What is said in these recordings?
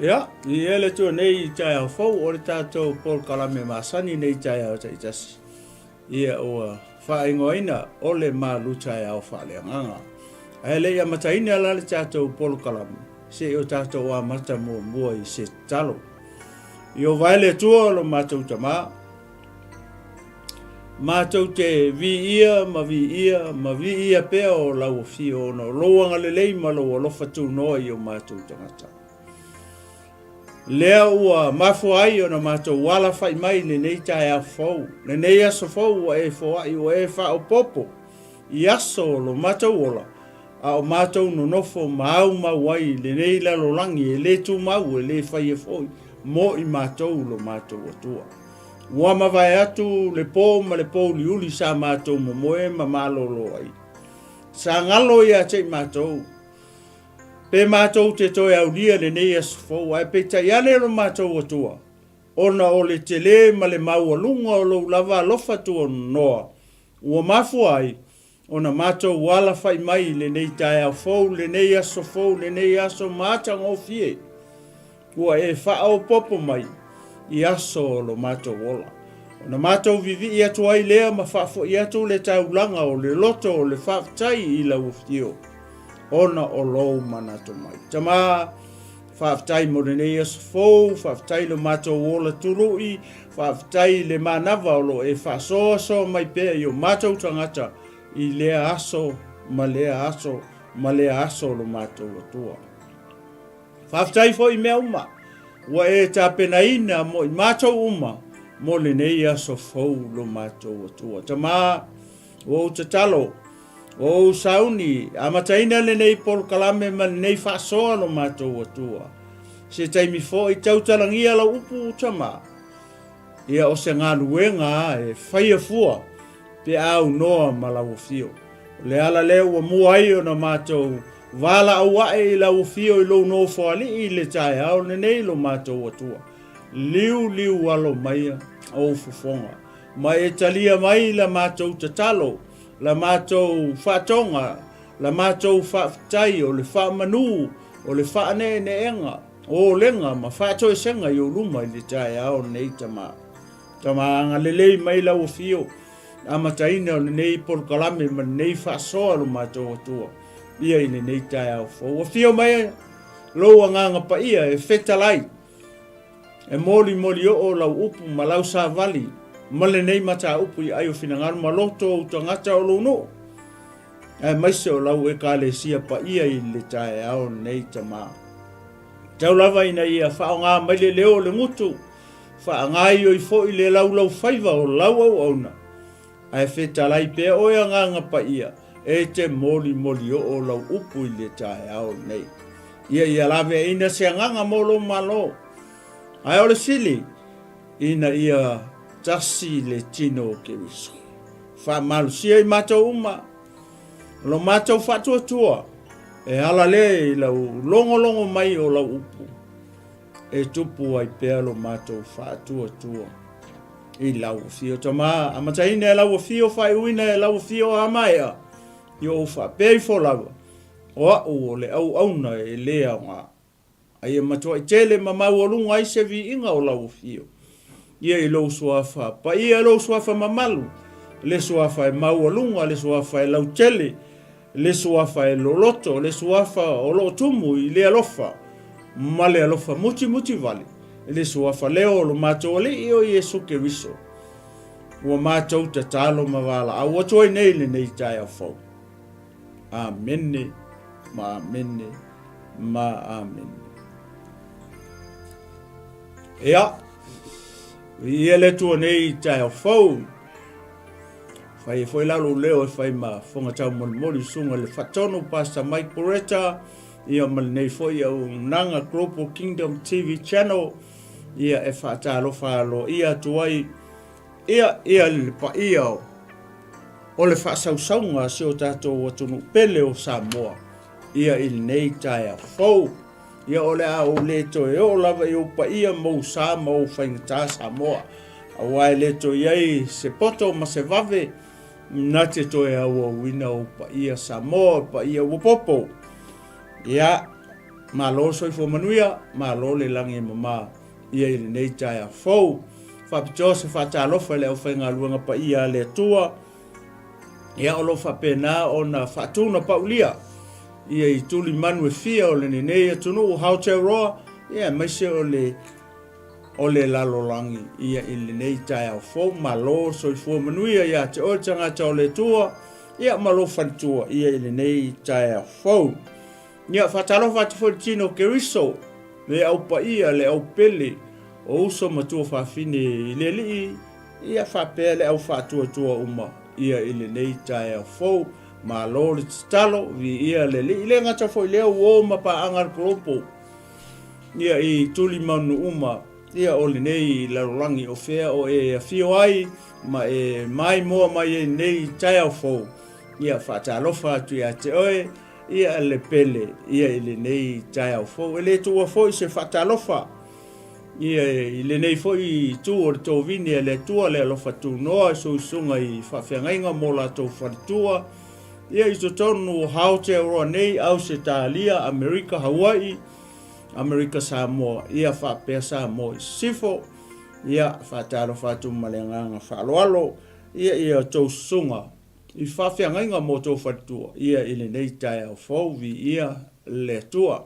Ia, I ele tu nei Taeao fau o le tātou Paul Kalame Masani nei Taeao taitasi. Ia o whaingoina o le Malū Taeao Faaleagaga. Ele ia mataini ala le tātou Paul Kalame. Se o tātou a mata mua I se talo. I o vaile tua lo mātou tamā. Mātou te vi ia pea o lau fio no loanga le lei ma lo lofa tu noa I o mātou tangata. Lea ua mafu ai o na mātou wala whai mai le nei Taeao fau. Le nei aso fau e fawai o e wha o popo. I aso lo mātou ola. A o mātou no nofo mau mawai le nei lalo langi e le tu mau e le whai e fai. Mo I mātou lo mātou atua. Ua mawai atu le pō ma le pō liuli sa mātou momoe ma malolo ai. Sa ngalo ia te mātou. Pe mātou te toi au lia le nei asofou, ai pe tai ane lo mātou atua. Ona o le tele ma le maualunga o lo lava alofa tua noa. Ua mafu ai, ona mātou wala whai mai le nei Taeao fou, le nei asofou, le nei aso mātang o fie. Ua e whao popo mai, I aso o lo mātou ola. Ona mātou vivi I atu ai lea ma whafo I atu le taulanga o le loto o le whaftai I la ufio. Ona o lou manato mai. Tama, whaftai mo le nei asofou, whaftai lo mātou ola turui, whaftai le manava o lo e whasoa mai pēr I o mātou tangata I lea aso, ma lea aso lo mātou atua. Whaftai fo I mea uma, ua e tāpena ina mo I mātou uma, mo le nei asofou lo mātou atua. Tama, o tatalo, o sauni, amataina le nei Paul Kalame ma nei whasoa lo mātou atua. Se taimi fo I tautalangia la upu tama. Ia o se ngā luenga e whaia fua pe au noa ma la ufio. Le ala leo ua muai o na mātou wala awae I la ufio I lo no foali I le Taeao le nei lo mātou atua. Liu alo maia o fufonga. Ma e talia mai la mātou tatalo. La mātou whatonga, la mātou whaftai o le whamanu, o le whaneneenga, o lenga ma whatoe senga I o luma I le Taeao nei tama. Tama anga lelei mai lau fio, amataina o le nei Paul Kalame ma nei whasoa lo mātou atua. Ia I le nei Taeao fo. O fio mai loa nganga pa ia e whetalai. E moli o lau upu ma lau sa vali. Ma le nei mata upu I ai o whinangaru ma loto o tangata o lono. E maise o lau e ka le sia pa ia I le Taeao nei tama. Tau lava ina ia whao ngā mai le leo le ngutu. Wha ngai o I fo I le lau whaiva o lau au auna. Ai whetalai pēr oia nganga pa ia. E te moli o lau upu I le Taeao nei. Ia lawe ina se nganga molo malo. Ai o le sili. Ina ia tasi le tino ke wiso. Wha malusia I mātou uma. Lo mātou whatua. E ala le I lau longo mai o lau upu. E tupu ai pēr lo mātou whatua. I lau fio tamā. Amataina e lau fio whai uina e lau fio amaia. I o wha pēi fo lau. O le au auna e lea ngā. Ai e matua I tele ma mau alunga ai se vi inga o lau fio. Ia I lo suafa, pa ia lo suafa mamalu, le suafa e maualunga, le suafa e lautele, le suafa e loloto, le suafa o lo tumu I le alofa, ma le alofa muti vale, le suafa leo lo mātou le I o Iesu Keriso, ua mātou te talo mawala, a ua toi nei le nei Taeao fau. Amene, ma amene, ma amene. Ea. I ele tua nei Taeao fau. Whai e whai lalo leo e whai ma whonga tau moli sunga le whatono Pastor Mike Boretta. Ia mali nei whai au nanga Global Kingdom TV channel. Ia e whaatalo whaalo. Ia tuai. Ia le pa ia o. O le whaasausaunga se o tātou atunu pele o Samoa. Ia il nei Taeao fau. Ia ole a o le to e o lava I o pa ia mou sa mou whaingata Samoa. A wai le to iai se poto ma se vave. Na te to e au o wina o pa ia Samoa, pa ia wapopo. Ia Malō soifo manuia, malō le langi mama ia i nei Taeao. Whapitoa se whatalofa le au whainga luanga pa ia le tua. Ia olo whapena o na whatuna paulia. Ia i tuli manu e fia o le nei atunu o 𝚘𝚘𝚎𝚘𝚎. Ia maise o le lalolangi. Ia i le nei Taeao. Malō soifo manuia ia te o tangata o le tua. Ia malō whantua ia i le nei Taeao. Ia whatalofa te whaitino keriso. Le au pa ia le au pele. O uso matua whawhine i le li. Ia whapea le au whatua uma. Ia i le nei Taeao. Malō le talo vi ia le li. Le ngata fo i leo o mapa angar kropo. Ia i tuli manu uma. Ia o le nei larolangi o fea o e fio ai. Ma e mai moa mai e nei Taeao. Ia whatalofa atu ia te oe. Ia le pele. Ia i le nei Taeao. E le tua fo i se whatalofa. Ia i le nei fo i tu o le tō vini e le tua le alofa tu noa. So i sunga i whawhiangainga mo la tō wharitua. Ia i to tonu 𝚘𝚘𝚎𝚘𝚎 nei au se Tālia, Amerika, Hawaii, Amerika Samoa. Ia whapea Samoa i sifo. Ia whatalo whatu malenganga whaloalo. Ia tō sunga. I whawhiangainga mo tō wharitua. Ia i le nei Taeao vi ia le tua.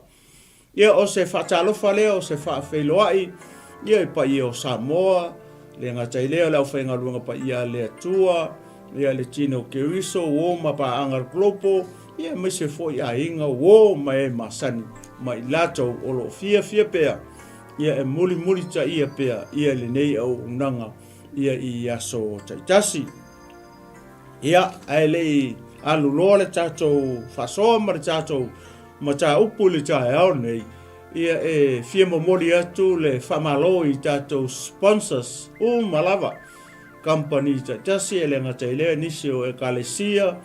Ia o se whatalofa leo, se whawheiloai. Ia i pa ia o Samoa. Le ngatai leo leo whainga luanga pa ia le tua. Ia le tino keriso o mapa angar klopo. Ia me se fo ia inga o ma e masani. Ma i lato o lo fia pea. Ia e muli ta ia pea. Ia le nei au unanga. Ia i aso taitasi. Ia ai le aluloa le tatou whasoa ma le tatou ma ta upu le Taeao nei. Ia e fia momoli atu le whamalo i tatou sponsors o malava. Company taitasi e le ngata i lea nisi o 𝚗𝚙𝚎𝚘𝚎.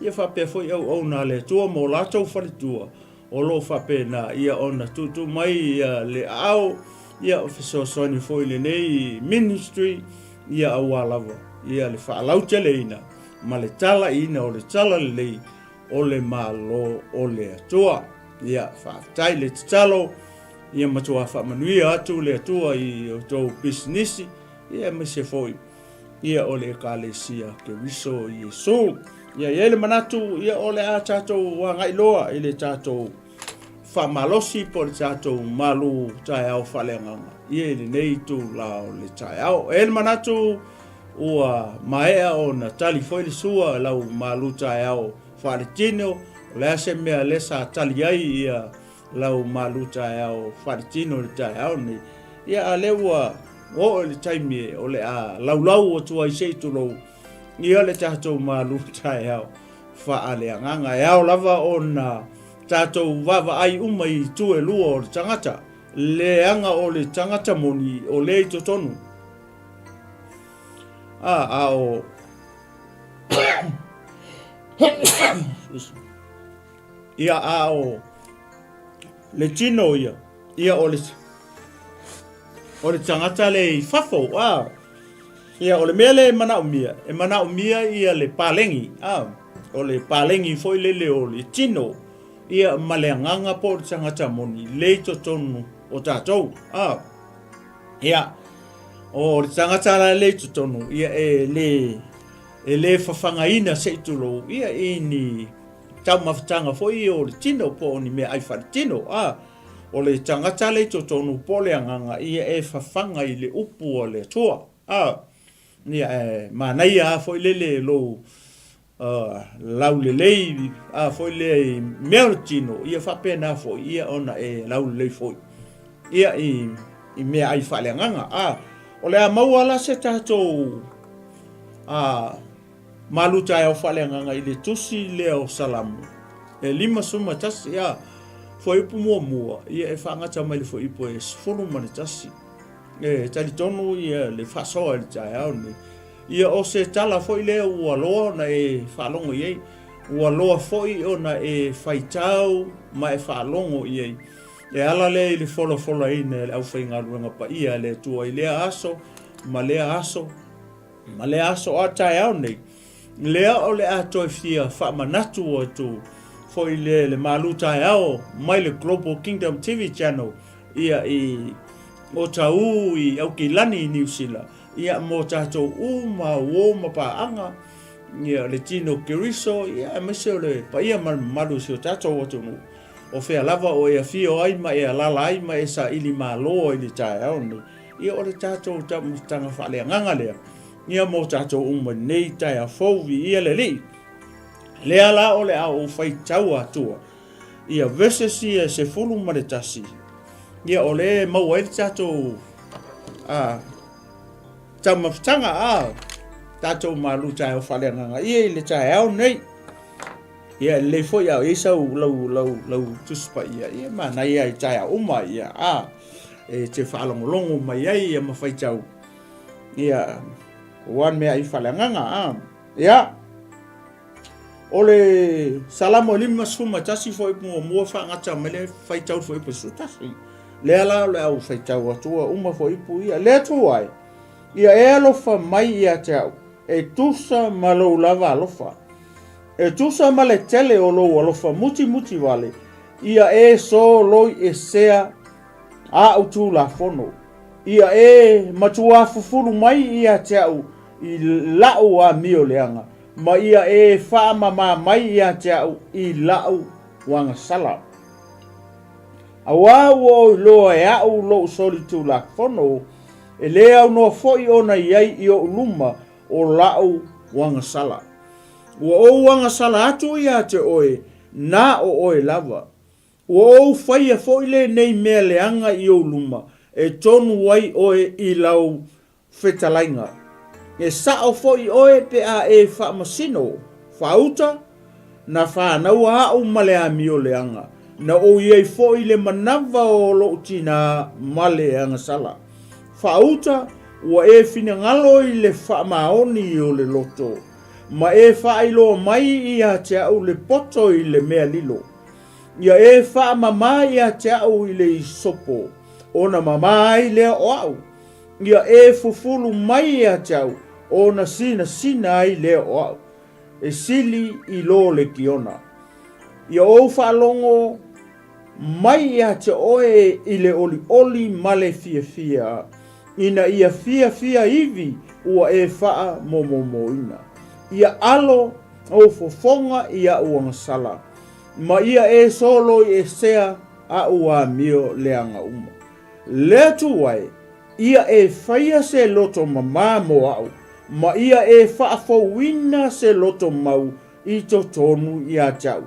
Ia whapea fwoi au na le tua mo latou wharitua. O lo whapea na ia ona tutu mai ia le au. Ia ofiso soni fwoi le nei ministry. Ia awalava. Ia le whaalautia le ina. Ma le tala ina o le tala le lei. O le malo o le atua. Ia whaatai le talo. Ia matua whamanuia atu le atua i o tau businessi. Ia me se fwoi. Ia o le 𝚗𝚙𝚎𝚘𝚎 Iesu. Ia ele manatu ia o le a tatou wangailoa i le tatou whamalosi po le tatou Malū Taeao Faaleagaga. Ia le nei tu la o le Taeao. Ele manatu ua maea o na tali foi le sua lau Malū Taeao Whaletino. O le ase mea le sa tali ai ia lau Malū Taeao Whaletino le Taeao ni. Ia a le ua o le taimi o le a laulau o tua i seitulou. Ia le tatou Malū Taeao Faaleagaga. E ao lava o na tatou vava ai uma i tue lua o le tangata. Le anga o le tangata moni o le i totonu. O ia o le tino ia o le tangata le fafo. Ia o le mea le manaumia. E manaumia ia le palengi. O le palengi foi lele o le tino. Ia maleanganga po le tangata moni. Le totonu o tatou. Ia o le tangata la le totonu. Ia e le whawhangaina se itulo. Ia ni tau mawhatanga foi o le tino po ni mea ai wharetino. O le tangata le totonu po le anganga. Ia e whawhanga i le upu o le tua. Ia manai foi lele lo lau lelei foi le mertino ia whapena foi ia ona lau lelei foi ia i mea ai Faaleagaga. O le a maua la se tatou Malū Taeao Faaleagaga i le tusi leo Salamo e 5 suma tasi foi upu mua ia e whangata mai le foi ipo e sifuru mani tasi. Tali tonu ia le whasoa le Taeao ni. Ia o se tala foi lea ua loa na e whalongo iei. Ua loa foi o na e whaitau ma e whalongo iei. E ala le i le fola ina le au whainga ruanga pa ia le tua i lea aso. Ma lea aso a Taeao nei. Lea o le a toi fia whamanatu o tu foi le Malū Taeao mai le Global Kingdom TV channel ia I o tau I au kilani I New Zealand ia mo tātou uma woma paanga ia le tino keriso ia meseo le pa ia malu sio tātou atu nu o fea lava o ia fio ai ma ia lala ai ma esa ili malo I le Taeao ni ia o le tātou tanga Faaleagaga lea ia mo tātou uma nei Taeao fauvi ia le li lea la o le au fai tau atua ia verses ia se fulu ma le tasi ia o le mau ai tātou tamaftanga tātou Malū Taeao Faaleagaga ia I le Taeao nei ia le foi ia sau lau tuspa ia mana ia I Taeao uma ia e te whaalongolongo mai ai ia mawhai tau ia wan mea I Faaleagaga ia o le Salamo 5:10 foi mua whangata me le whai tau foi pesu tasi le ala le au whai tau atua uma foi pu ia le tuai ia e alofa mai ia te au e tusa ma lou lava alofa e tusa ma le tele o lou alofa muti wale ia e so loi e sea a utu la fono ia e matua fufuru mai ia te au I lau a mio leanga ma ia e whaamama mai ia te au I lau wanga sala awa o loa e au lo soli tu la fono e lea no foi ona iai I o luma o lau wanga sala o wanga sala atu ia te oe na o oe lava o fai a foi le nei mea leanga I o luma e tonu wai oe I lau fetalainga e sao foi oe pe a e whaamasino whauta na whanau hau male a mio leanga na o iei foi le manawa o lo tina male anga sala whauta ua e fina ngalo I le whaamaoni o le loto ma e whailo mai ia te au le poto I le mea lilo ia e whaamama ia te au I le isopo ona mamai lea o au ia e fufulu mai ia te au ona sina ai lea o au e sili I lo le kiona ia o whaalongo mai ia te oe I le oli male fia ina ia fia ivi ua e whaa momoina ia alo o fofonga ia uanga sala ma ia e solo e sea a ua mio leanga uma lea tuai ia e whaia se loto mama mo au ma ia e whaafowina se loto mau I to tonu ia tau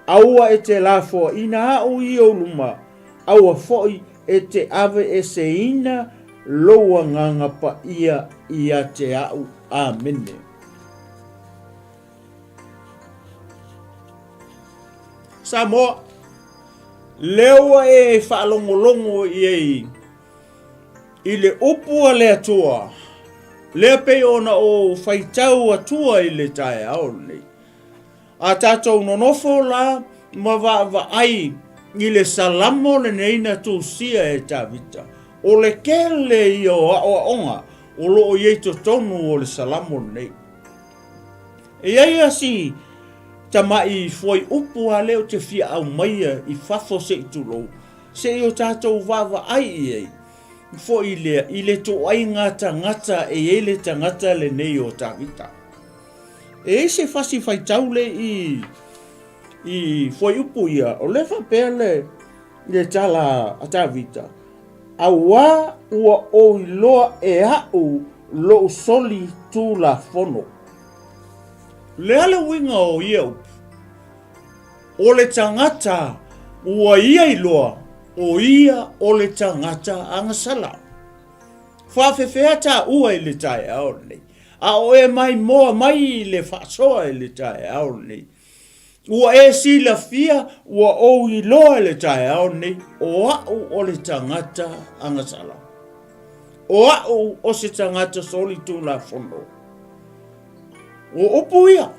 aua e te lafo ina au I o luma aua foi e te ave e se ina loa nganga pa ia te au amene Samoa lewa e whaalongolongo I le upua le atua le pe ona o whaitau atua I le Taeao nei a tātou nonofo la ma wa ai I le Salamo le neina tūsia e tāwita o le kele I o onga o lo o iei tonu o le Salamo nei e iei asi tamai foi upu a leo te fia au maia I fafo se I tulo se I o tātou wawa ai iei foi I le to ai ngata e ele tangata le nei o tāwita e se fasi fai taule I foi upu ia o le whapele le tala a tāwita awa ua o iloa e au lo soli tu la fono le ale winga o ia o le tangata ua ia iloa o ia o le tangata anga sala whawhewhea tā ua I le Taeao nei a o e mai moa mai I le whasoa I le Taeao nei ua e sila fia ua o iloa I le Taeao nei o au o le tangata anga sala o au o se tangata soli tu la fono o upu ia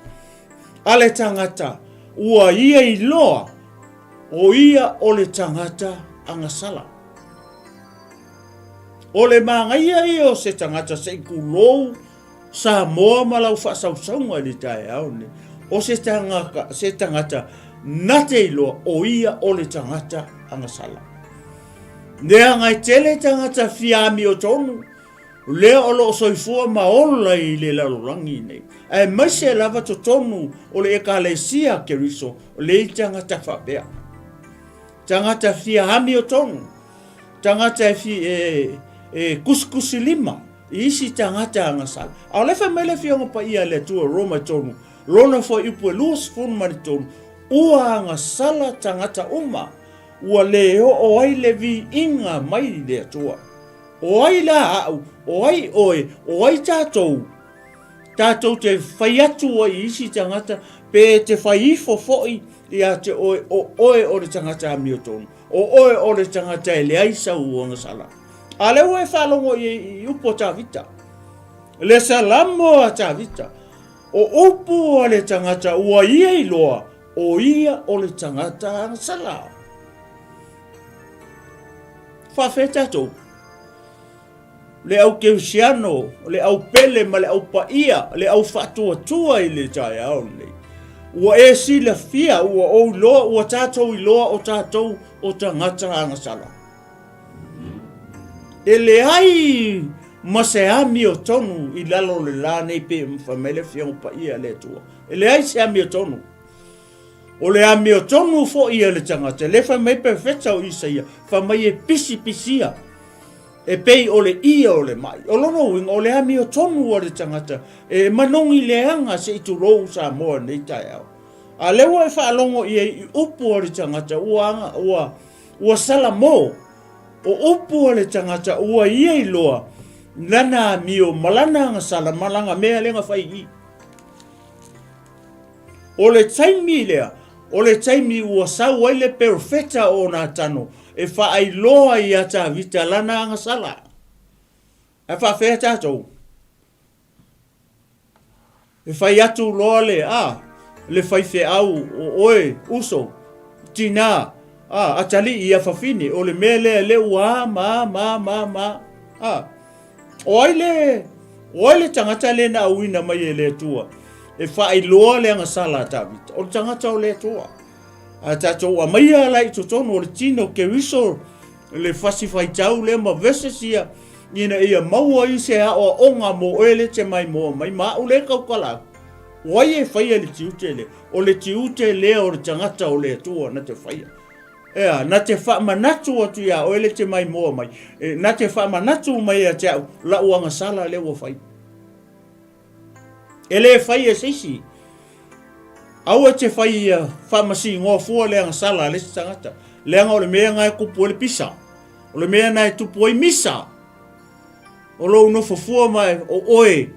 a le tangata ua ia iloa o ia o le tangata anga sala o le mangaia I o se tangata se kulou sa moa malau whaasausaunga I le Taeao nei o se tangata na te iloa o ia o le tangata anga sala. Nea ngai tele tangata fiami o tonu, lea o lo soifua maola i le lalorangi nei. Ai maise lava to tonu o le ekalesia keriso, o le tangata whapea. Tangata fiami o tonu, tangata kuskusi lima, isi tangata anga sala. Au lefa mele fionga pa ia le tua Roma tonu, lona fo ipu e luas fun mani tonu, ua anga sala tangata uma, ua leo o ai le vi inga mai le tua. O ai la au, o ai oe, o ai tātou. Tātou te whai atu o isi tangata, pe te whai ifo foi, ia te oe o le tangata a mio tonu. O oe o le tangata e le aisa uanga sala. A leo e whalongo i upo tā vita. Le salamo a tā vita. O upo o le tangata ua ia i loa, o ia o le tangata a sala. Whawheta tō. Le au keusiano, le au pele ma le au paia, le au whatua tua i le Taeao nei. Ua e sila fia, ua o loa, ua tātou i loa o tātou o tangata anga sala. E le ai maseami o tonu i lalo le la nei pe mwhamele fia o paia le tua. E le ai se ami o tonu. O le ami o tonu fo ia le tangata, le whamei perfecta o Isaia, whamei e pisi-pisia. E pei o le ia o le mai. O lono winga o le ami o tonu o le tangata. E manongi le anga se itu rou sa moa nei Taeao. A lewa e whaalongo i upu o le tangata ua Salamo. O upu o le tangata ua ia i loa. Lana ami o malana anga salamalanga mea lenga whai i. O le taimi lea. O le taimi ua sau ai le perfecta o nā tano. E whaai loa i ata vita lana anga sala. E whawhea tātou. E whai atu loa le whaiwhe au o oe, uso, tina, atali i a whawhine, o le mele le ua, ma. O ai le tangata le na uina mai e le tua. E whaai loa le anga sala ata vita. O le tangata o le tua. A tātou a maia lai to tono o le tino ke riso le whasifai tau le ma vesesia ina ia maua i se a o onga mo ele te mai mo mai ma ule kaukala. Wai e whaia le tiute le. O le tiute le o le tangata o le tua na te whaia. Ea, na te whaamanatu atu ia o ele te mai mo mai. Na te whaamanatu mai a te au la uanga sala le ua whai. Ele whaia seisi. Aua te whai whamasi ngō fua leanga sala le tangata. Leanga o le mea ngai kupu o le pisa. O le mea ngai tupu o i misa. O lo no fua mai o oe.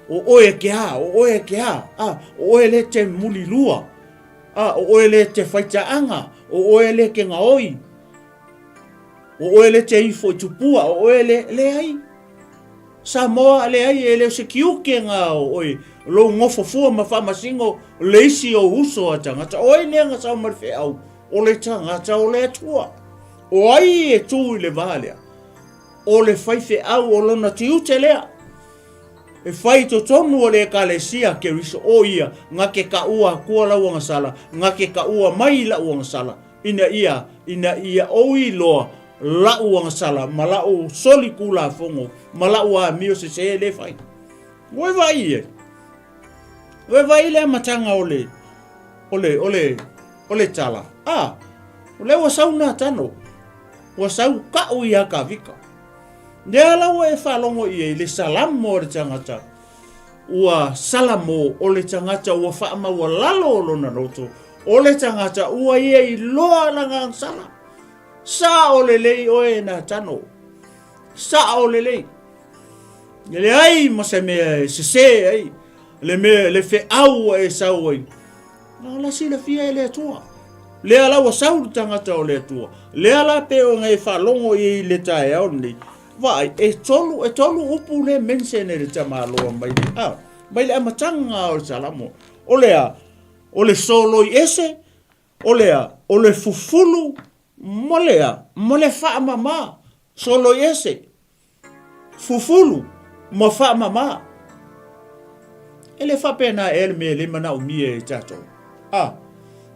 O oe ke ha, o oe ke ha. O oe le te muli lua. O oe le te whaitaanga. O oe le ke ngaoi. O oe le te ifo i tupua. O oe le ai. Sa moa le ai e le se kiuke ngā o oe. Lo ngofo fua ma whamasingo le isi o uso a tangata. O ai neanga sa marwhe au. O le tangata o le atua. O ai e tū i le valea. O le whaiwhe au o lona tiute lea. E whai to tonu o le ekalesia ke riso o ia. Ngā ke ka ua kua la uanga sala. Ngā ke ka ua mai la uanga sala. Ina ia o i loa la uanga sala. Ma la u soli kula fongo. Ma la ua mio se le whai. Ngoi vai e. Ngoi vai le matanga o le tala. O le wasau nā tano. Wasau ka ui a ka vika. Nea lawa e whalongo i le salamo o le tangata. Ua salamo o le tangata ua whaama ua lalo o lona roto. O le tangata ua ia i loa langa sala. Sa o le lei o e nā tano. Sa o le lei. Le ai masa mea se ai. Le fe au e sau ai. La sila fia e le atua. Le ala wa sau tangata o le atua. Le ala pe o ngai whalongo i le Taeao nei. Vai, e tolu upu le mensene le tamaloa mai le. Mai le amatanga o le Salamo. O le solo i ese. O le fufulu. Mo le wha mama. Solo i ese. Fufulu. Mo wha mama. ele whapena ele me le mana umi e tato.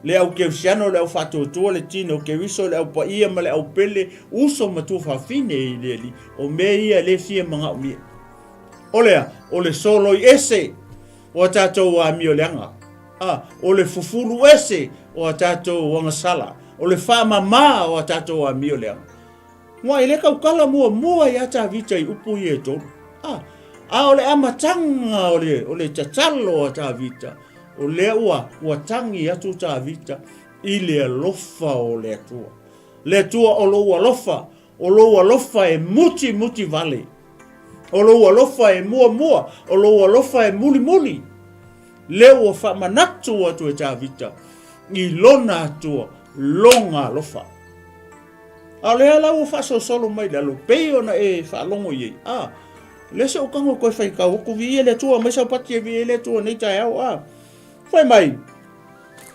Le au ke usiano le au whatotua le tino ke wiso le au paia ma le au pele uso matu whawhine i le li o me ia le fia mga umi. Olea, o le solo i ese o tato wa mi o leanga. O le fufulu ese o tato wanga sala. O le whama maa o tato wa mi o leanga. Ngā i le kaukala mua i ata vita i upu i e tonu. O le amatanga o le tatalo o ta vita. O le ua tangi atu ta vita i le alofa o le atua. Le atua o lo alofa. O lo alofa e muti vale. O lo alofa e mua. O lo alofa e muli. Le ua whamanatu atu e ta vita. I lona atua longa alofa. A le ala ua whasosolo mai le alo peo na e whalongo iei. Le se o kango koe whaika oku vi le tua mai sa pati e vi le tua nei Taeao. Whai mai,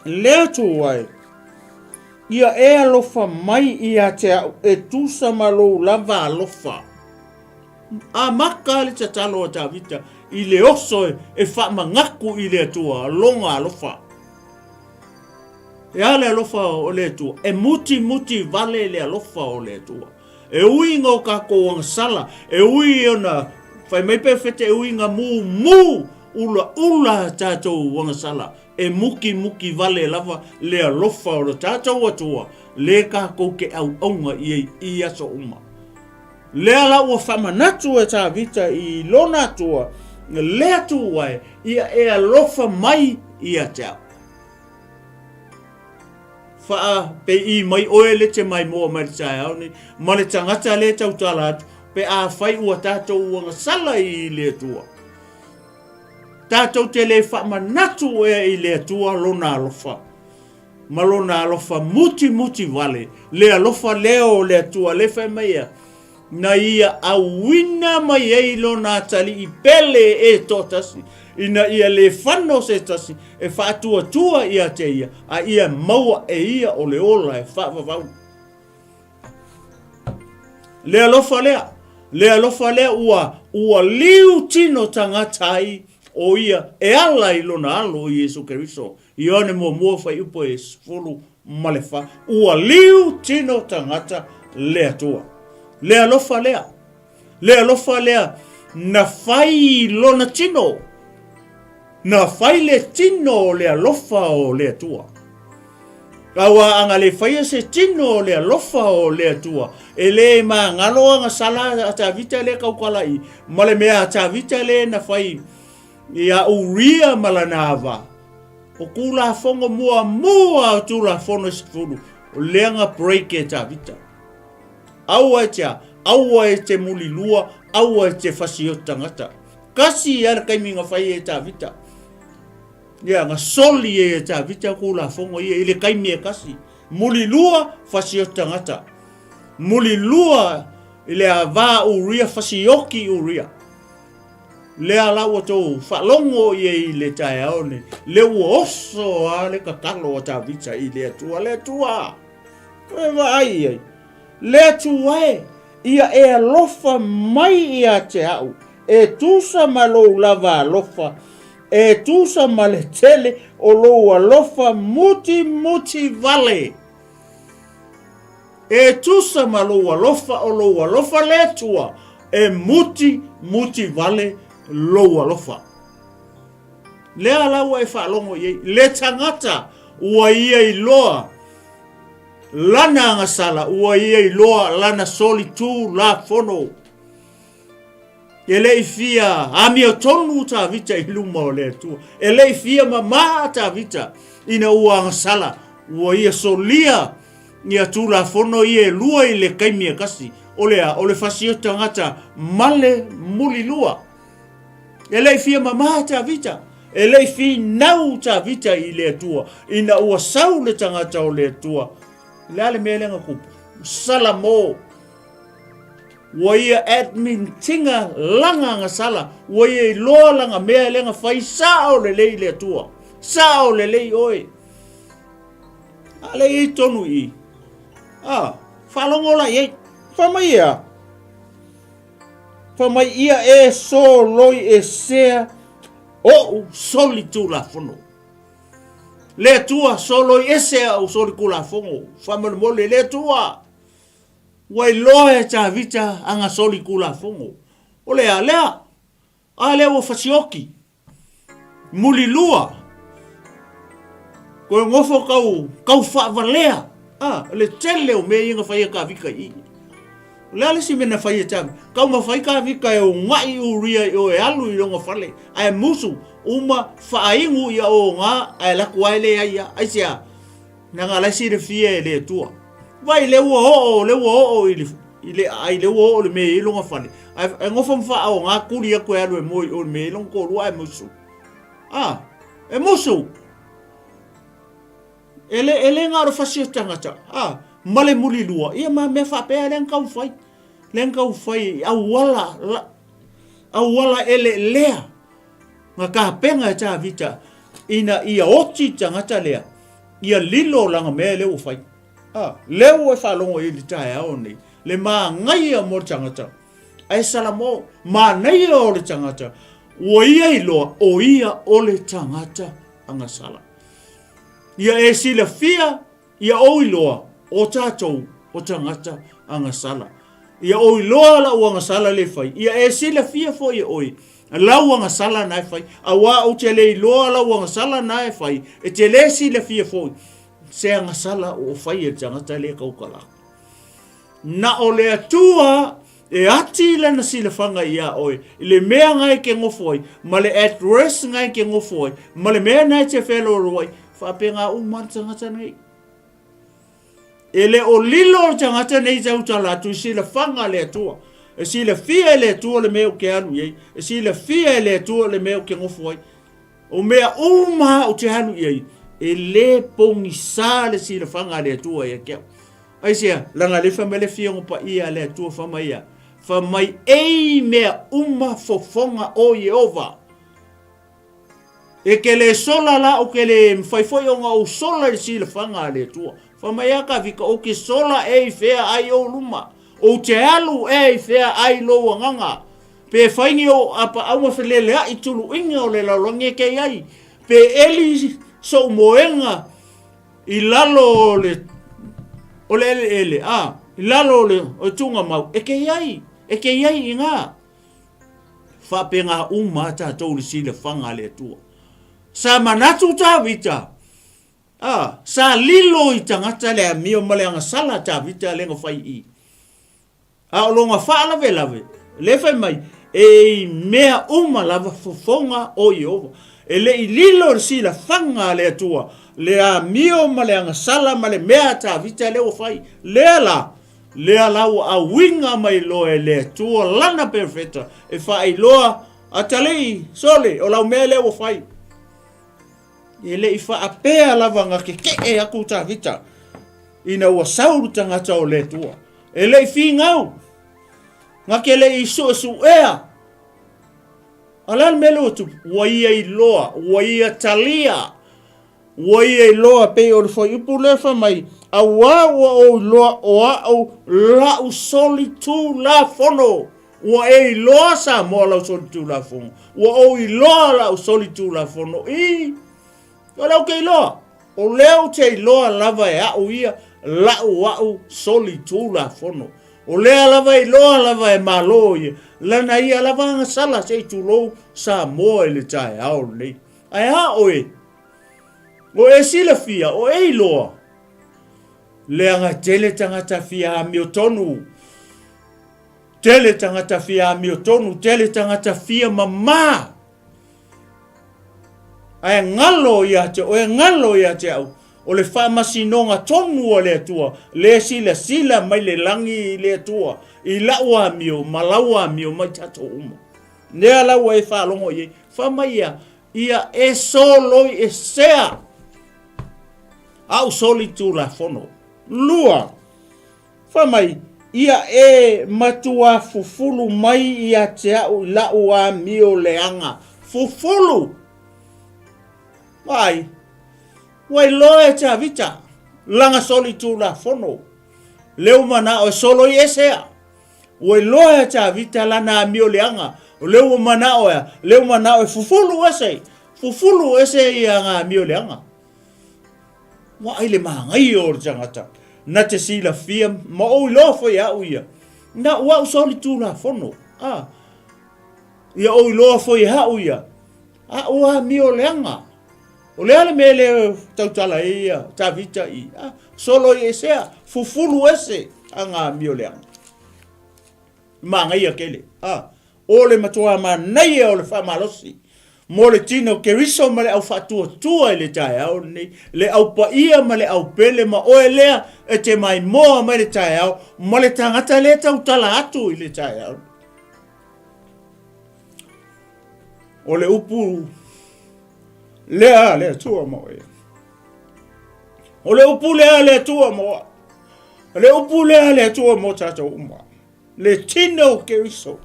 le atua ai, ia e alofa mai ia Taeao e tusa Malū lava alofa. Maka le tatalo a ta vita i le oso e whamangaku i le atua longa alofa. E ale alofa o le atua, e muti vale le alofa o le atua. E ui ngā kako wang sala, e ui ona, whai mai pe fete e ui ngā mu, ula tātou wang sala. E muki vale lava le alofa o le tātou atua, le kako ke au onga i aso uma. Le ala ua whamanatu e tā vita i lona atua, le atua ia e alofa mai i a Taeao. Pe i mai oe le te mai moa mai Taeao ni, ma le tangata le tau tala atu, pe a whai ua tātou wanga sala i le atua. Tātou te le whamanatu e i le atua lona alofa. Ma lona alofa muti vale, le alofa leo le atua le whai mai na ia awina mai e lona tali i pele e totasi. Ina ia le whano se tasi e whaatua ia te ia, a ia maua e ia o le ola e whaavavau. Le alofa lea ua liu tino tangatai o ia e ala i lona alo i Yesu Keriso. I one mua whai upo e sfulu malefa. Ua liu tino tangata lea tua. Le alofa lea na whai lona tino. Na whai le tino le alofa o le atua. Kawa anga le whai se tino o le alofa o le atua. E le ma ngalo anga sala ata vita le kaukalai. Male mea ata vita le na whai. Ia uria malanava. O kula fongo mua tula fono sifuru. O leanga break e ata vita. Aua e te muli lua. Aua e te whasiotangata. Kasi ala kaiminga whai e ata vita. Ia nga soli e ta vita kula fongo ia ile kaimi e kasi. Muli lua fasio tangata. Muli lua ile ava uria fasioki uria. Le ala wato falongo ia ile Taeao ne. Le oso ale kakalo ta vita ile tua le tua. Eva ai. Le tua ia e alofa mai ia Taeao. E tusa Malū lava alofa. E tusa maletele o lo alofa muti vale. E tusa Malū alofa o lo alofa le tua. E muti vale lo alofa. Le alawa e whaalongo iei. Le tangata ua iei loa. Lana ngasala ua iei loa lana soli tu la fono. Ele fia ami o tonu ta vita i luma o le tua. Ele fia mama ta vita ina ua ngasala. Ua ia solia ia tula fono ia lua i le kaimi e kasi. Ole fasio tangata male muli lua. Ele fia mama ta vita. Ele fi nau ta vita i le tua. Ina ua sau le tangata o le tua. Le ale melenga kupu. Salamo. Waia admin tinga langa ngasala. Waia loa langa mea lenga fai sao lelei le tua. Sao lelei oi. Ale i tonu i. Whalongo la iei. Whamai ia. Whamai ia e so loi e sea. o soli tulafono. Le tua solo ese au soli kulafongo. Famole mole le tua. Wai loe ta vita anga soli kulafongo. O lea lea. A lea o fasioki. Muli lua. Koe ngofo kau whaavalea. Le tele o me inga whaia ka vika i. Lea le si mena whaia tami. Kau ma whai ka vika e o ngai uria i o e alu i ronga whale. Ai musu. Uma whaaingu ia o ngā ai laku ai le ai ai sea nanga lai si le fia e le tua vai le ua o i le ai le ua o le me ilonga whane ai ngofa mwha o ngā kuri aku e alu e moi o le me ilonga ko lua e musu e musu ele ngā ro whasio tangata male muli lua ia ma me whapea le ngau whai au wala ele lea nga ka penga ta vita ina ia oti tangata lea ia lilo langa me leo fai leo e whalongo i li Taeao nei le maa ngai a mo tangata ai Salamo maa nei o le tangata o ia iloa o ia o le tangata anga sala ia e sila fia ia o iloa o tātou o tangata anga sala ia o iloa la o anga sala le fai ia e sila fia fo ia oi lau anga sala nai fai awa o te le iloa lau anga sala nai fai e te le si le fia fo se anga sala o fai e tangata le kaukala na o le atua e ati lana si le fanga ia oi le mea ngai ke ngofoi ma le at rest ngai ke ngofoi ma le mea nai te whelo roi whapenga uman tangata nei ele o lilo tangata nei tautala tu si le fanga le atua e si le fia le tua le meo ke anu iei e si le fia le tua le meo ke ngofoi o mea uma o te anu iei e le pongi sa le si le fanga le tua ia kea ai sia langa le famele fia ngopa ia le tua famaia famai ei mea uma fofonga o Yehova e ke le sola la o ke le mfaifoi o ngā o sola le si le fanga le tua famaia ka vika o ke sola ei fea ai o luma o te alu e fea ai loa nganga. Pe whaingi o apa auma whelele a i tulu inga o le laulange kei ai. Pe eli so moenga i lalo o le ele i lalo le o tunga mau. E kei ai i ngā. Whape ngā uma ta tau le sile whanga le tua. Sa manatu ta vita. Sa lilo i tangata le a mio maleanga sala ta vita lenga whai i. O longa whaala lave, le whai mai, e mea uma lava fofonga o Yehova. E le i lilo si la whanga le atua, le a mio ma le anga sala ma le mea ta vita leo whai, lea lau a winga mai loa e le atua lana perfecta, e whai loa a talei sole o lau mea leo whai. E le i wha apea lava nga ke e aku ta vita, ina ua sauru tangata o le atua. E le i fi ngau. Nga ke le i su ea. Alal melo tu. Waia i loa. Waia talia. Waia i loa pe o le fo ipu lefa mai. A wawa o loa o au lau soli tu la fono. Wa e i loa sa mo lau soli tu la fono. Wa o i loa lau soli tu la fono. O leo ke i loa. O leo te i loa lava e au ia. Lau soli tu la fono. O lea lava i loa lava e Malū ia. Lana ia lava anga sala se tu lo sa mo e le Taeao nei. Ai oe. O e sila fia, o e i loa. Leanga tele tangata fia a mio tonu. Tele tangata fia a mio tonu. Tele tangata fia mama. Ai ngalo ia te, o e ngalo ia te au. O le whamasinonga tonu o le atua, le sila mai le langi le atua, i laua mio, malaua mio mai tato uma. Nea laua e whalongo i, whamaia, ia e soloi e sea. Au soli tu la fono. Lua, whamai, ia e matua fufulu mai ia te au laua mio leanga. Fufulu! Vai, wai loe te avita, langa soli tu la fono. Leo mana o solo i esea. Wai loe te avita lana mio leanga, O leo manao ya, leo manao e fufulu ese ia ngā mio leanga. Wa ai le mahangai o tangata. Na te sila fia, ma o ilo fo ia uia. Na wa usoli tūna fono. Ia o ilo fo ia uia. Ua mio leanga. O lea me le tautala ia, tavita i. Solo i esea, fufulu ese a ngā mio leanga. Mahangai a kele. O le matua manai o le whamalosi. Mo le tino ke riso ma le au whatua tua i le Taeao nei. Le au paia ma le au pele ma oe lea e te mai moa ma le Taeao. Ma le tangata le tau tala atu i le Taeao. O le upu lea tua mo e. O le upu lea tua mo. Le upu lea tua mo tata uma. Le tino ke riso.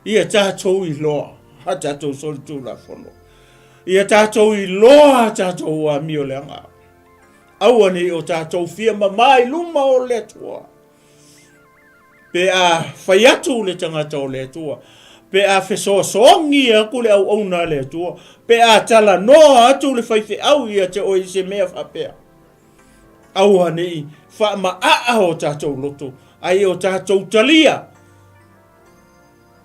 Ia tātou i loa, ha tātou soli tūla whono. Ia tātou i loa, tātou a mio leanga. Aua ni o tātou fia mamai luma o le tua. Pe a whaiatu le tangata o le tua. Pe a whesoa soangi a kule au auna le tua. Pe a tala noa atu le whaife au ia te o i se mea whapea. Aua ni wha ma a o tātou loto. Ai o tātou talia.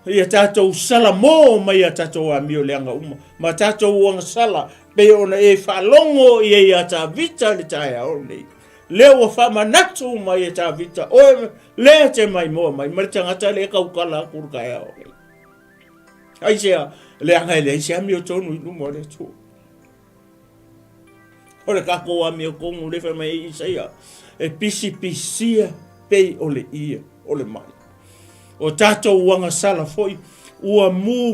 Ia tātou Salamo mai a tātou a mio leanga uma. Ma tātou wanga sala. Pe ona e whalongo i e a tā vita le Taeao nei. Leo wa whamanatu mai e tā vita. Oe lea te mai moa mai. Mari tangata le kaukala kurukai ao nei. Ai sea leanga e lei sea mio tonu i lumo le tū. Ore kako a mio kongu le whamai i seia. E pisi pisia pei o le ia o le mai. O tātou wanga sala foi, ua mu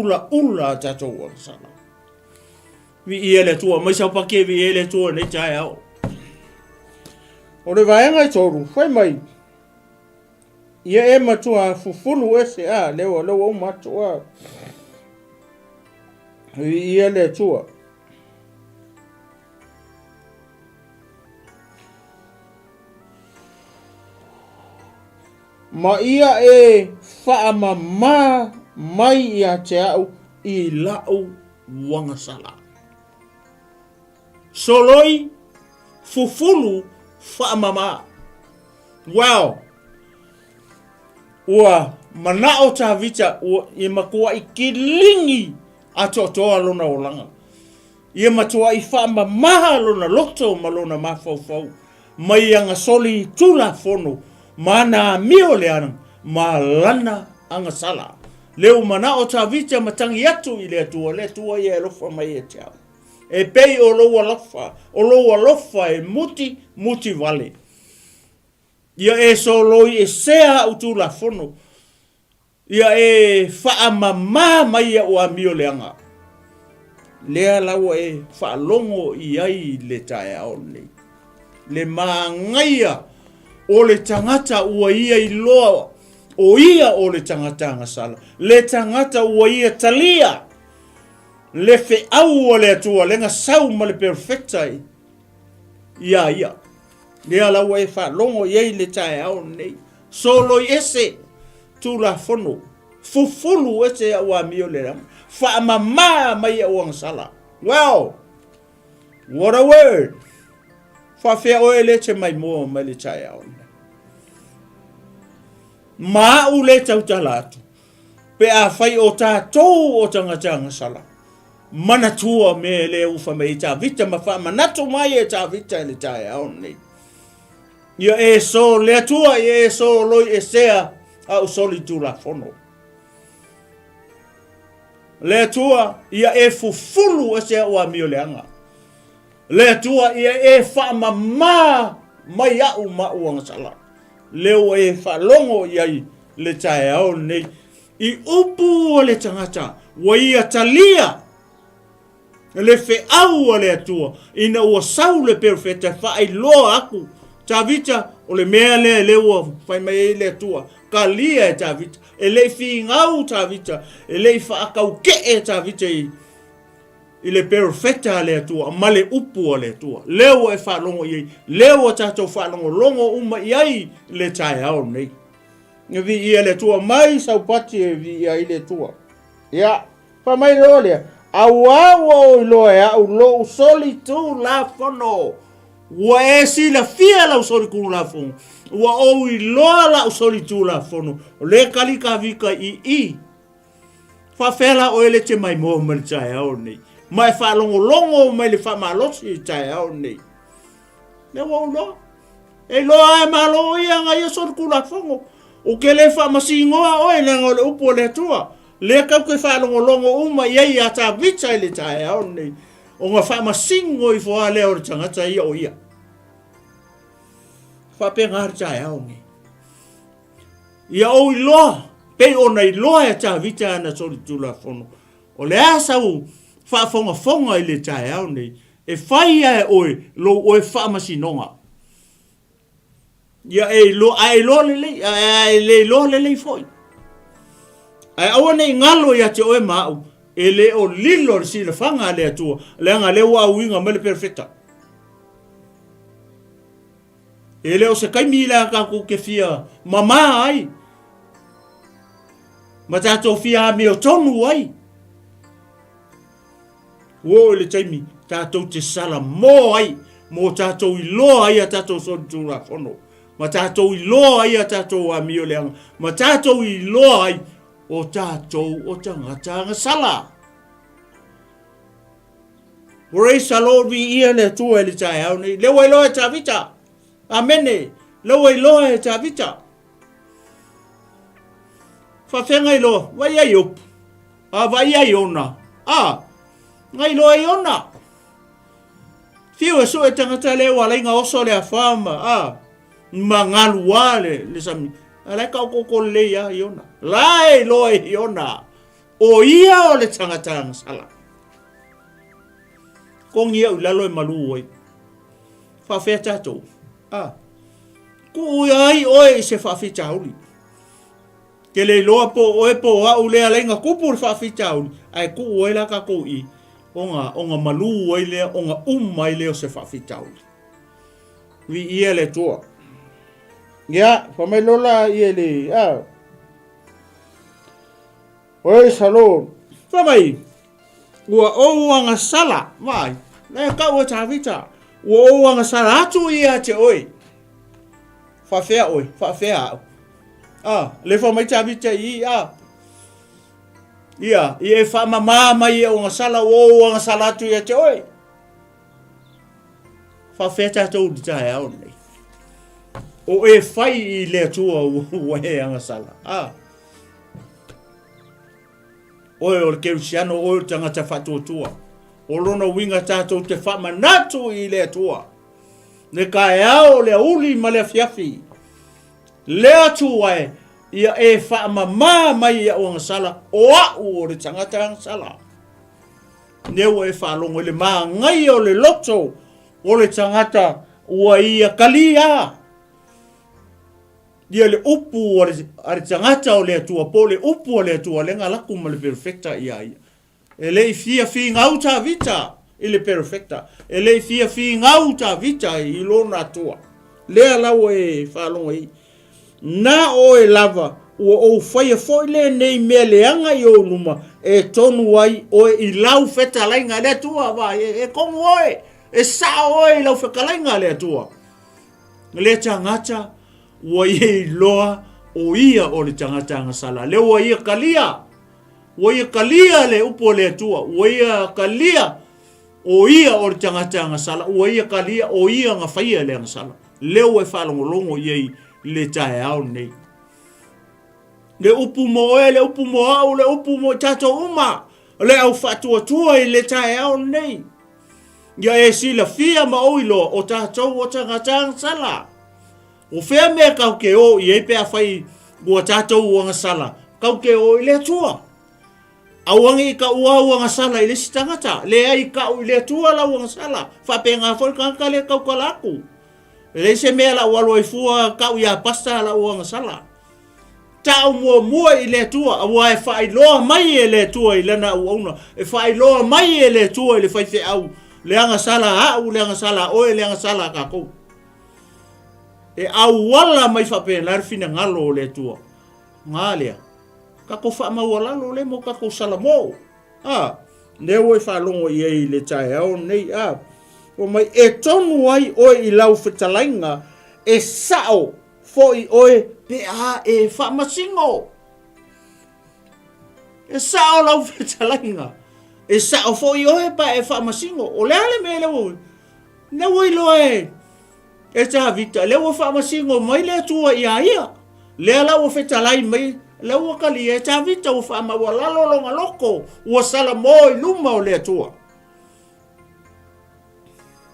ula tātou wanga sala. Vi ia le tua, mai sau pake vi ia le tua nei Taeao. O le vaenga i toru, whai mai. Ia e matua fufunu ese lewa o matua. Vi ia le tua. Ma ia e whaamama mai ia te au i lau wangasala. Soloi fufulu whaamama. Wow! Ua manao tā vita ua i makua i kilingi a totoa lona o langa. Ia matua i whaamama lona loto ma lona mawhauwhau. Mai anga soli tula fono. Mana mio leana, ma lana anga sala. Leo mana o tā vita matangi atu i le tua i e lofa mai e te au. E pei o loa lofa e muti vale. Ia e soloi e sea utu la fono. Ia e whaamama mai e o a mio leanga. Lea lawa e whaalongo i ai le Taeao nei. Le maangaia. O le tangata ua ia i loa, o ia o le tangata ngasala. Le tangata ua ia talia. Le fe au o le atua, le ngasau ma le perfectai. Ia. Lea lawa e whalongo iei le Taeao nei. Solo ese tu la fono. Fufulu ese a ua mio le rama. Whaamama mai a ua ngasala. Wow! What a word! Whawhea oe le te mai mua mai le Taeao nei. Mau le tautala atu. Pe a whai o tātou o tangata sala. Manatua me le ufa me i tā vita ma wha manatu mai e tā vita le Taeao nei. Ia e so le atua e so loi e sea au soli tu la fono. Le atua ia e fufulu e sea ua mio leanga. Le atua ia e wha mamā mai au ma uanga sala. Leo e whalongo iai le Taeao nei. I upu o le tangata, wa ia talia. Le fe au o le atua, ina ua sau le perfecta, wha loa aku. Tā vita, o le mea le ua, whai mai le atua, ka lia e tā vita. E le fi ngau tā vita, e le wha akau ke e tā vita i le perfecta le atua, ma le upu o le atua. Leo e whalongo iai, leo o tātou whalongo longo uma iai le Taeao nei. vi ia le tua mai sau pati e vi ia ile tua ia fa mai lo le o lo e au lo soli tu la fono wa e si la fia la soli ku la fono wa o i lo la soli tu la fono le kalika vika i fa fela o ele te mai mo mal Taeao nei mai fa longo mai le fa malosi Taeao nei le wo lo e lo ai malo ia nga ia soli ku la fono o ke le fa masingoa o e le upo le tua le ka ko fa longo uma ia ta vicha le Taeao nei o nga fa masingo i fo ale o tangata ia o ia fa pe ngar Taeao nei ia o lo pe ona i lo e ta vicha na so tula fono o le asa u fa fonga i le Taeao nei e fai e oi lo o e fa masinonga ia e lo le foi ai awana ngalo ya te oe mau ele o lilo si le fanga le atua le nga le wa winga mele perfecta ele o se kaimila ka ku ke fia mama ai mata to fia mi o tonu ai wo le taimi ta to te Salamo ai mo ta to i lo ai ta to so tura fono mata to i lo ai ta to a mi o le mata to i lo ai o tātou o tangata sala. Ore salo vi ia le tua le Taeao nei. Le wai loa e tawita. Amene. Le wai loa e tawita. Whawhenga i loa. Vai ai op. Vai ai ona. Ngai loa i ona. Whiu e so e tangata le walainga oso le a whama. Mangalu wale le sami. Alai kau koko le ia i ona. Lai loa i ona. O ia o le tangata sala. Kong ia ulalo e Malū oi. Whawhea tātou. Ku ui ai oi se whawhi tauli. Ke le loa po oe po au lea lenga kupu le whawhi tauli. Ai ku oi la ka kou i. Onga Malū oi lea, onga umai leo se whawhi tauli. Vi ia le toa. Ia, whamai lola ia le. Oi salo. Whamai. Ua ouanga sala, vai. Nea ka ua tāwita. Ua ouanga sala atu ia te oi. Whawhea oi, whawhea au. Le whamai tāwita i, Ia, i e whamamama i ouanga sala, ouanga sala atu ia te oi. Whawhea tātou di Taeao nei. O e whai i le atua ua heanga sala. Oe o le kerusiano, oe o tangata whatuatua. O rona winga tātou te whamanatu i le atua. Ne Taeao le uli ma le fiafi. Le atua e, ia e whamama mai ia o sala, o au o le tangata sala. Neu e whalongo le maa ngai o le loto, o le tangata ua ia kalia. Dia le upu ari tangata o le atua, po le upu o le atua, le ngalaku ma le perfecta ia. E le fia fi ngau ta vita, i le perfecta. E le fia fi ngau ta vita i lona atua. Le alau e whalongo i. Na o e lava, o whaia foi le nei mea leanga i o numa, e tonu ai o i lau feta lainga le atua, va, e kongu oe, e sa oe i lau feta lainga le atua. Le tangata, ua ia loa o ia o le tangata sala. Le ua ia kalia. Ua ia kalia le upo le atua. Ua ia kalia o ia o le tangata sala. Ua ia kalia o ia nga whaia le sala. Le ua e whalongolongo ia le Taeao nei. Le upu mo e, le upu mo au, le upu mo tato uma. Le au whatuatua i le Taeao nei. Ia e sila fia ma oilo o tato o tangata sala. O fea mea kau ke o i e pea whai ua tātou uanga sala. Kau ke o i le tua. Auangi i ka ua uanga sala i le si tangata. Le ai ka o i le tua la uanga sala. Whape ngā whoi kanka le kau kalaku. Le se mea la ualo i fua kau i a pasta la uanga sala. Tau mua i le tua. Awa e whai loa mai e le tua i lana uauna. E whai loa mai e le tua i le whai fe au. Le anga sala au, le anga sala oe, le anga sala kakou. E au wala mai whape nari fina ngalo o le tua. ngā lea. Kako whaamaualalo le mo kako Salamo. Leo e whaalongo i ei le Taeao nei. O mai e tonu ai oe i lau whetalainga e sao fo i oe pe a e whaamasingo. E sao lau whetalainga. E sao fo i oe pa e whaamasingo. O lea le me leo. Leo i loe. E taha vita. Leo whaamasingo mai lea tua i a ia. Lea lau o whetalai mai. Leo kali e taha vita o whaamawalalo longa loko. Ua Salamo i luma o lea tua.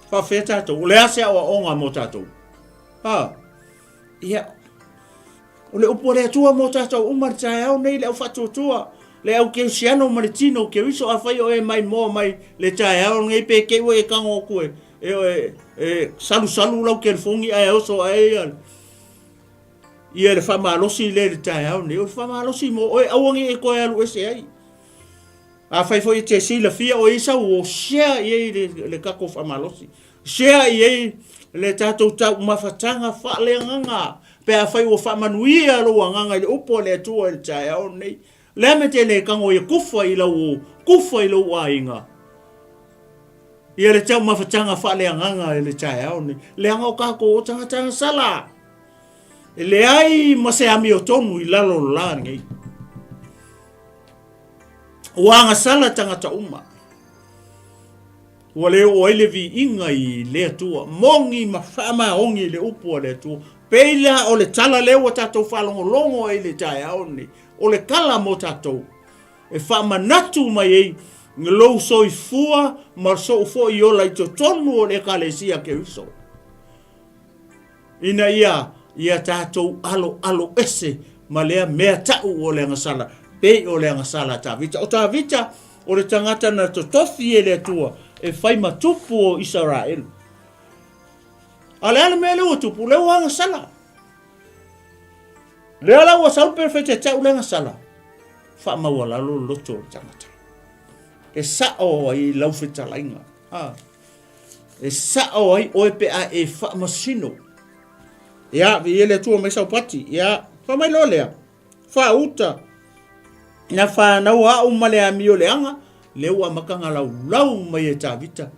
Whawhea tātou. O lea sea o onga mo tātou. Ia. O le upo lea tua mo tātou. Umar Taeao nei leo whatuatua. Le au keu siano maritino keu iso a whai o e mai mo mai le Taeao ngai pe keu e kango koe. Salu lau ke fongi ai oso ai. Ia le whamalosi le Taeao nei. O le whamalosi mo oe awangi e koe alu ese ai. A whai fo i te sila fia o isa o share i ei le kako whamalosi. Share i ei le tātou tau mawhatanga Faaleagaga. Pe a whai o whamanuia lo anganga le upo le atua le Taeao nei. Le me te le kango i kufa i lau a inga. Ia le tau mawhatanga Faaleagaga le Taeao nei. Le anga o kako o tanga sala. E le ai ma se ami o tonu i lalo la ngai. Wanga sala tangata uma. Wa leo o ele vi inga i le atua. Mongi ma whama ongi le upo le atua. Peila o le tala leo tatou whalongo longo e le Taeao nei. O le kala mo tatou. E whama natu mai ei. Ngelou soi fua. Ma so fo i ola i to tonu o le kalesia ke uso. Ina ia tatou alo ese. Ma lea mea tau o le ngasala. Pei o le ngasala ta vita. O ta vita o le tangata na to tofi e le atua. E whai matupu o Israel. Ale me leo tupu leo anga sala. Leo la wa sau perfecte tau le sala. Fa mawala lo loto tangata. E sao ai lau fetalainga. E sao ai oe pe a e fa masino. Ya vi ele tu me sau pati. Ya fa mai lo lea. Fa uta. Na fa na wa o male a mi o le anga. Leo a makanga lau mai e tavita.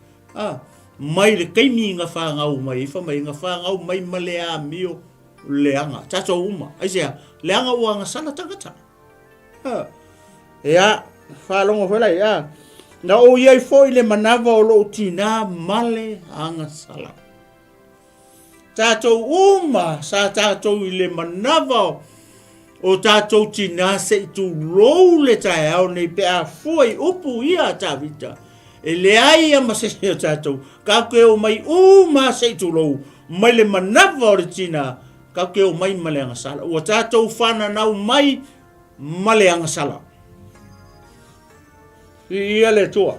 Mai le kaimi nga wha ngau mai. Ifa mai nga wha ngau mai male a mio leanga. Tato uma. Aisea, leanga ua nga sana tangata. Ea, wha longo whelai, ea. Na o iai foi le manava o lo tina male anga sala. Tato uma, sa tato i le manava o tato tina se tu lou le Taeao nei pe a foi upu ia tavita. E le ai a masese o tatou. Ka ke o mai uma se tu lou. Mai le manava o le tina. Ka ke o mai male anga sala. Ua tatou whana nau mai male anga sala. Ia le tua.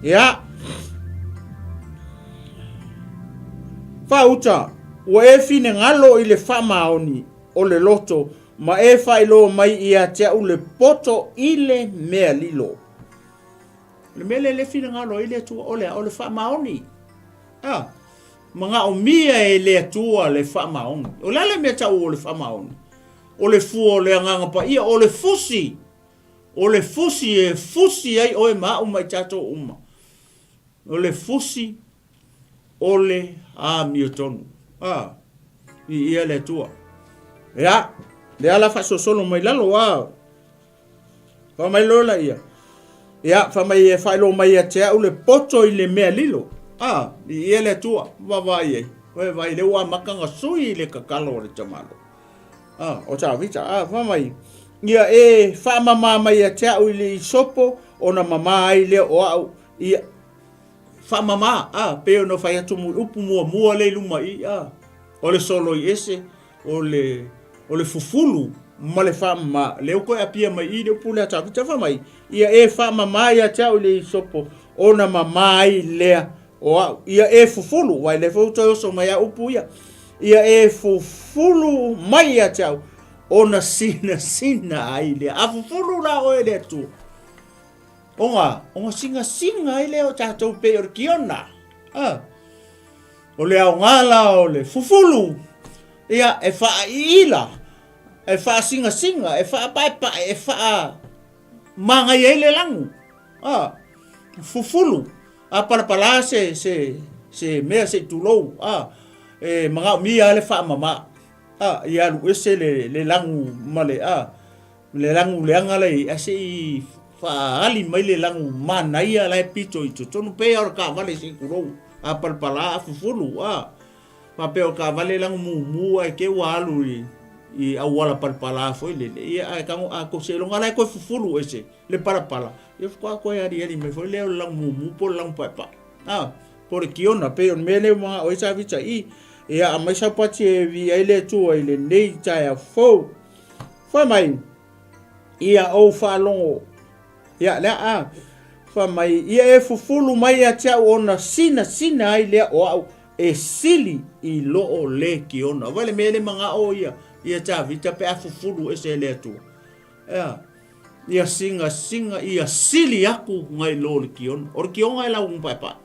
Ia. Whauta. Ua e fine ngalo i le whamaoni o le loto. Ma e whailo mai ia te au le poto i le mea lilo. Le mele le fina ngalo i le tua o le whamaoni. Mga o mia e le tua le whamaoni. O lale mea tau o le whamaoni. O le fua o le anganga pa ia o le fusi. O le fusi e fusi ai o e maa mai tato uma. O le fusi o le miotonu. I ia le tua. Ia. Le ala faso solo mai lalo Fa mai lola ia. Ia, fa mai e failo mai e tea ule poto i le mea lilo. I ele tua, wawai ei. Oe vai le ua makanga sui le kakalo le tamalo. O ta vita, fa mai. Ia e fa mama mai e tea ule sopo, ona mama ai le o au. Ia, fa mama, peo no fai atu upu mua le luma i, O le solo i ese, o le fufulu. Ma le wha leo koe apia mai i leo pule ata vita wha mai. Ia e wha mamai a tau le i sopo. Ona mamai lea. Ia e fufulu. Wai le fauta oso mai a upu ia. Ia e fufulu mai a tau. Ona sina ai lea. A fufulu la oe lea tu. Onga singa ai leo tatou pe or kiona. O le au ngala o le fufulu. Ia e wha ila. e wha singa, e wha paipa, e wha manga i le langu. Fufulu. Palapala se mea se tulou. E mga mia le wha mama. Ia lu ese le langu male. Le langu leanga le ase i wha ali mai le langu manaia lai pito i tutonu pe or ka vale se kurou. Palapala fufulu. Pa pe o ka vale langu mumu ai ke walu i awala palapala foi le ia ai kango a ko se longa lai ko fufulu ese le palapala ia ko ari me foi le langu mumu po langu pa por kiona pe on mele ma o sa vicha i ia a mai sa pati e vi ai le tu ai le nei Taeao foi mai ia o fa longo ia le fa mai ia e fufulu mai a tia ona sina ai le o e sili i lo o le kiona vale mele manga o ia ta vita pe a fufulu ese le tu ia singa ia sili aku ngai lo le kiona or kiona la un papa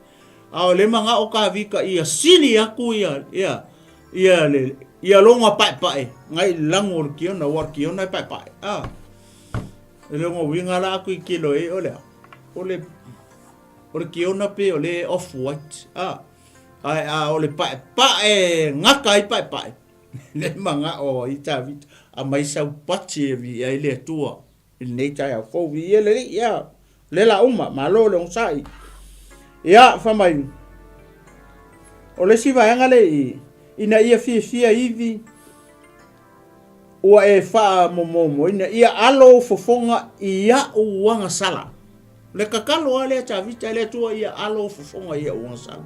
le manga o ka vika ia sili aku ia longa papa ngai lango le kiona war kiona papa longa winga la aku kilo ole kiona pe ole off white ole pa ngaka i pa le manga o i tavit a mai sau pati vi ai le tua nei Taeao fo vi le la uma malo le sai fa mai ole si vai ngale ina ia fia ivi o e fa momo ina ia alo fofonga ia uanga sala le kakalo ale tavit le tua ia alo fofonga ia uanga sala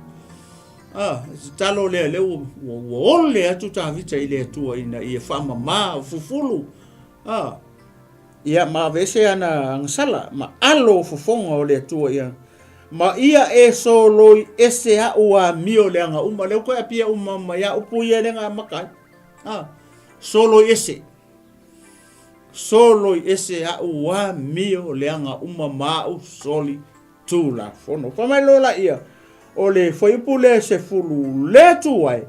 talo le ole atu tavita ile tua ina ia fama ma fufulu ia ma vese ana sala ma alo fufonga ole tua ia ma ia e solo ese a ua mio le anga uma le ko apia uma ma ya upu ia le nga makai solo ese a ua mio le anga uma ma u soli tula fono kama lola ia ole foi pule se fulu le tuai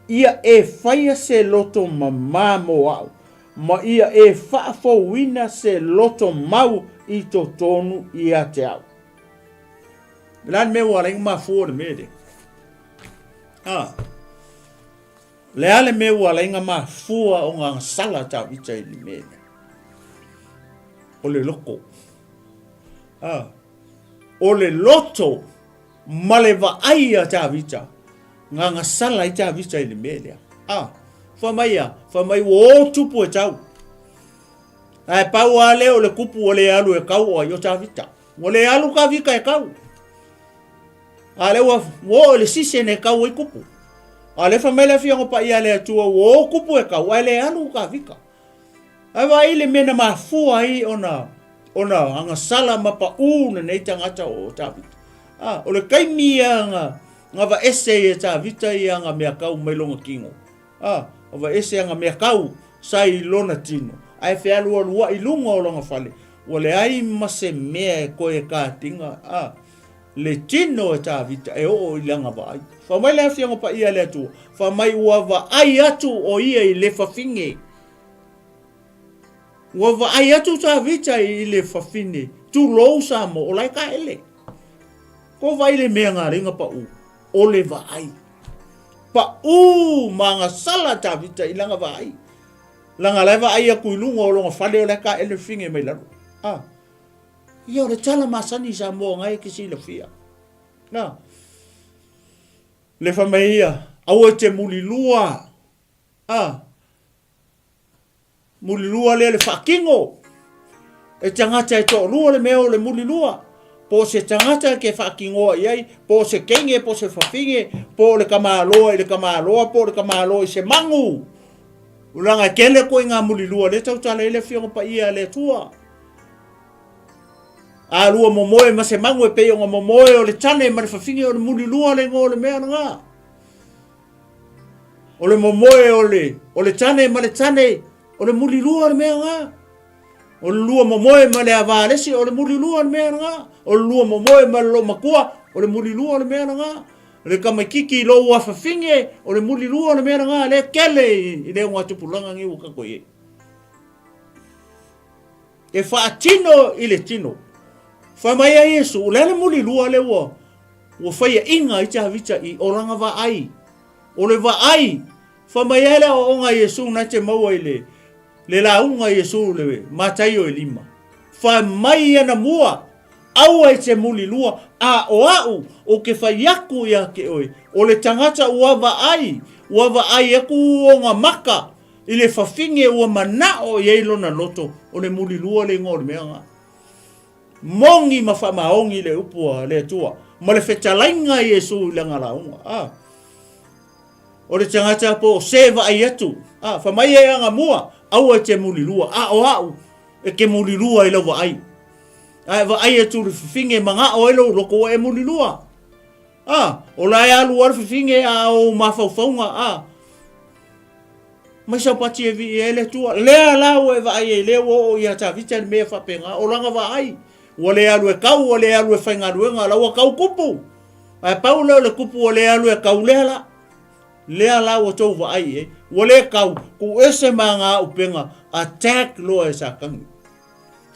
ia e faia se loto mama mo ma ia e fa fo wina se loto mau i to tonu ia Taeao lan me wala ma for me de le ale me wala ma fua o nga sala ta vita i me ole loko ole loto maleva aia ta vita nga sala ta vita i melia fa mai wo tupu tau ai pa wale o le kupu o le alu e kau o yo ta vita o le alu ka vika e kau ale wo le sise ne kau e kupu ale fa mai le fia ngo pa ia le tu wo kupu e kau ale alu ka vika ai vai le mena ma fu ai ona nga sala ma pa nei tangata o ta vita o le kaimia nga va ese ta vita ia nga mea kau mai longa kingo o va ese nga mea kau sai lona tino ai fe alu i lunga o longa fale o le ai ma se mea ko e ka tinga le tino ta vita e o ilanga vai fa mai le fia pa ia le tu fa mai ua va ai atu o ia i le fafinge ua va ai atu ta vita i le fafine tu lo sa mo o lai ka ele ko vai le mea ngā ringa pa o le vai pa manga sala ta vita i langa vai langa leva ai a kuilunga o longa fale o le ka ele finge mai laro ia o le tala masani sa mo ngai ki si la fia le famaia au te mulilua mulilua le fakingo e tangata e to lua le meo le mulilua po se tangata ke fakingo iai po se kenge po se fafinge po le kamaloa po le kamaloa se mangu ulanga kele ko inga mulilua le tau tala ele fionga pa ia le tua lua momoe ma se mangu e pe o momoe o le tane ma le fafinge o le mulilua le ngo le mea nga o le momoe o le tane ma le tane o le mulilua le mea nga o le lua momoe ma le avalesi o le mulilua le mea nga o le lua momoe ma le lo makua o le mulilua le mea nga le kamakiki lo wa fafinge o le mulilua le mea nga le kele i le ngā tupulanga ngi uka koe e whaatino i le tino. Whamaia Yesu, lele muli lua le ua. Ua whaia inga i te havita i oranga wa ai. O le wa ai. Whamaia le o onga Yesu na te maua i le. Le launga Yesu le matai o e lima. Whamaia na mua. Aua e te muli lua. A o au o ke whaiaku ia ke oe. O le tangata ua wa ai. Ua wa ai aku o ngā maka. I le whawhinge ua manao i eilo na loto. O le muli lua le ngō le meanga. Mongi ma whamaongi le upua le tua. Ma le whetalainga Yesu i langa launga. O le tangata po seva ai atu. Whamai e anga mua. Aua te muli lua. O au. E ke muli lua i lau wa ai. Wa ai atu le whiwhinge manga o elo loko e muli lua. O lai alu ar whiwhinge o mawhauwhaunga. Mai sa pati e vi e le tua. Lea lau e wa ai e leo o i ata vita ni mea whapenga. O langa wa ai. Wa le alu e kau, wa le alu e whaingaruenga. Lau a kau kupu. Ai pau leo le kupu wa le alu e kau lea la. Lea lau o tau wa ai e. Wa le kau. Ku ese maa ngā upenga. Attack loa e sa kangi.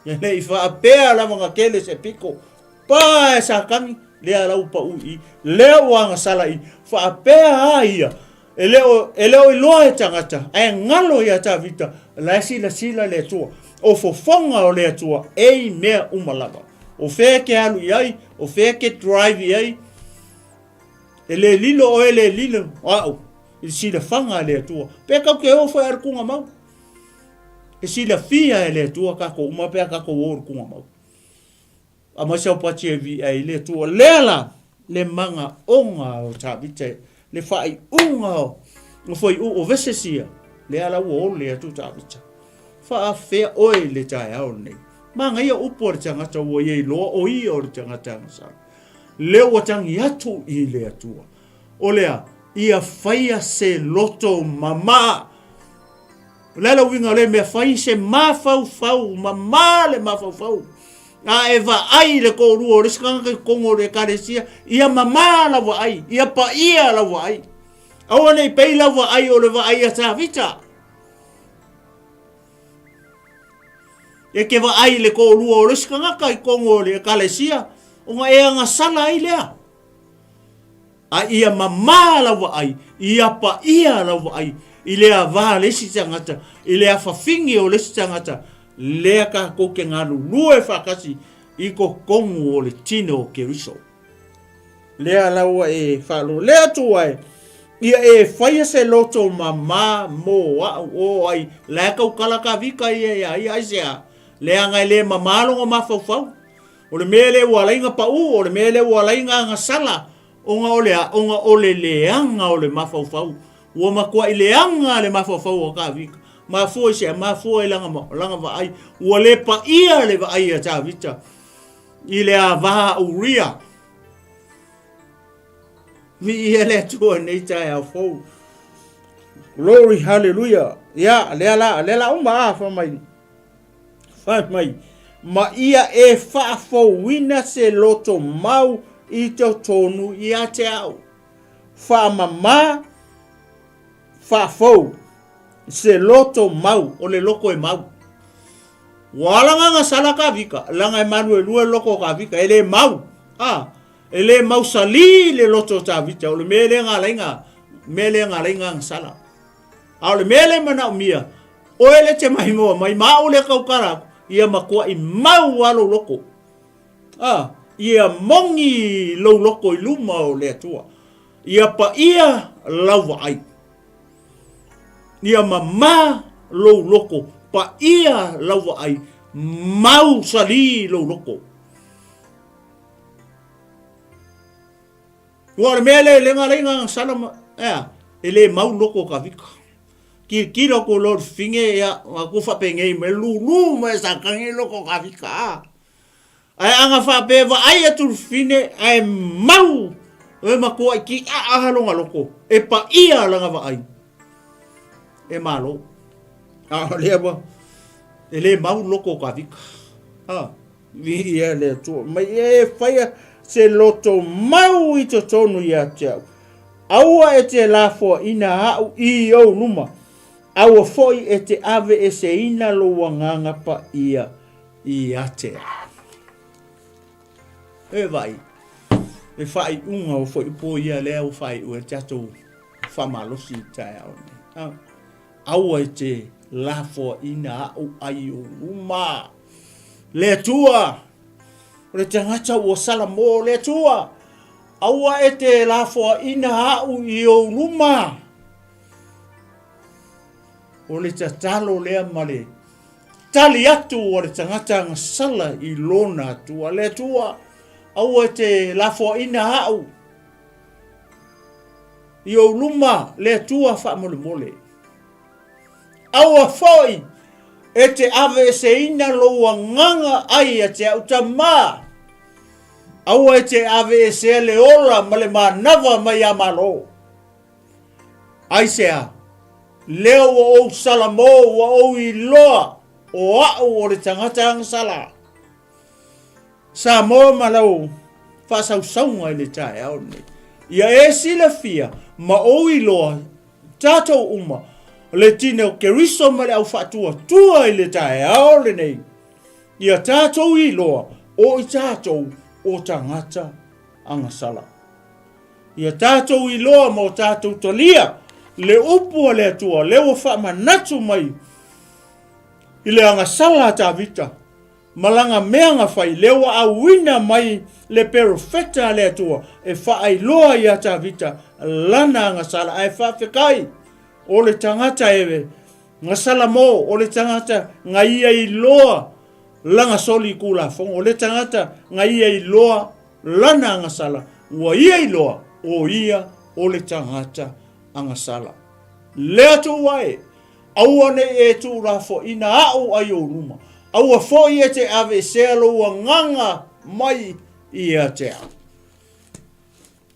Le i whaapea la mga kele se piko. Pa e sa kangi. Lea lau pa ui. Leo wanga sala i. Whaapea ia. E leo i loa e tangata. Ai ngalo i ata vita. La sila le tua. O fofonga o le tua. Ei mea umalava. O feke alu iai. O feke drive iai. E le lilo o e le lilo. I sila fanga le tua. Peka ke o fai arkunga mau. E sila fia e le tua kako uma pea kako oru kunga mau. A masau pati e vi e le tua. Lela le manga onga o tabite. Le fai unga o. O fai o vesesia. Le ala o le atu tabite. Fa fea oi le Taeao nei. Manga ia upo le tangata o iei loa o ia o le tangata angasa. Leo watangi atu i le atua. O lea, ia faia se loto mama. Lala winga le mea fai se mafau mama le mafau. A eva ai le koru o le skanga kongo le karesia. Ia mama la wa ai. Ia pa ia la wa ai. Awa nei pei la wa ai o le wa ai a ta vita. E ke wa ai le koru o le skanga kai kongo le karesia. Onga e anga sala ai lea. A ia mama la wa ai. Ia pa ia la wa ai. I lea vā lesi tangata. I lea whawhingi o lesi tangata. Lea ka koke ngānu lue whakasi. I ko kongu o le tino o ke riso. Lea laua e whalo. Lea tua e. Ia e whaia se loto mama mo o ai. Lea kau kalaka vika ia ai sea. Lea ngai le mamalonga mawhauwhau. O le mele ua lainga pa o le mele ua lainga anga sala. Onga o le leanga o le mawhauwhau. Ua makua i leanga le mawhauwhau o ka vika. Mafua se mafua i langa wa ai. Ua le pa ia le wa ai a tā vita. I le a vaha uria. Mi ia le tua nei Taeao fau. Glory, hallelujah. Ia, le la uma a whamai. Whamai. Ma ia e whaafau wina se loto mau i te tonu i a Taeao. Whamama. Whaafau. Se loto mau. O le loko e mau. Walanga nga sala ka vika. Langa e manu e lue loko ka vika. Ele mau. Ele mau sali le loto ta vita. O le mele nga lainga. Mele nga lainga nga sala. O le mele mana umia. O ele te mahimoa. Mai mau le kaukara. Ia makua i mau alo loko. Ia mongi lo loko i luma o le atua. Ia pa ia lawa ai. Ia mama lo loko. Pa ia lawa ai. Mau sali lo loko. Ua mele lenga Salamo. Ele mau loko ka vika. Ki loko lor finge ya. Aku whapengei me lulu me sakangi loko ka vika. Ai anga whapeva ai atu fine. Ai mau. E makua ki ahalonga loko. E pa ia langa wa ai. E malo. Lea ba. Ele mau loko ka vika. Vi ia le tua. Mai e whaia se loto mau i to tonu i a Taeao. Aua e te lafo ina hau i au numa. Aua foi e te ave e se ina lo wanganga pa ia. i atea. E vai. E whai unga o whai upo ia lea o whai ua tatou whamalosi Taeao nei. Aua e te lafo ina au ai o uma. Le tua. O le tangata o Salamo le tua. Aua e te lafo ina au i o uma. O le tatalo lea male. Tali atu o le tangata ngasala i lona tua le tua. Aua te lafo ina au. I o luma le tua wha mole mole. Aua foi e te ave se ina loa nganga ai a te au tamā. Aua e te ave se le ola ma le manava mai a malo. Ai sea, leo o Salamo o i loa o au o le tangata angsala. Sa mo malau whasausaunga i le Taeao nei. Ia e sila fia ma o i loa tātou uma le tine o keriso ma le au whatua tua i le Taeao le nei. Ia tātou i loa o i tātou o tangata angasala. Ia tātou i loa ma o tātou talia le upu le atua le o whamanatu mai i le angasala tā vita. Malanga meanga fai lewa a wina mai le perofeta le atua e whaai loa i ata vita lana ngasala ai whawhekai o le tangata ewe ngasala mo o le tangata ngaia i loa langa soli kula fong o le tangata ngaia i loa lana ngasala ua ia i loa o ia o le tangata angasala le atu wae awane e tu rafo ina au ai o ruma. Aua foi e te ave selo ua nganga mai i a te au.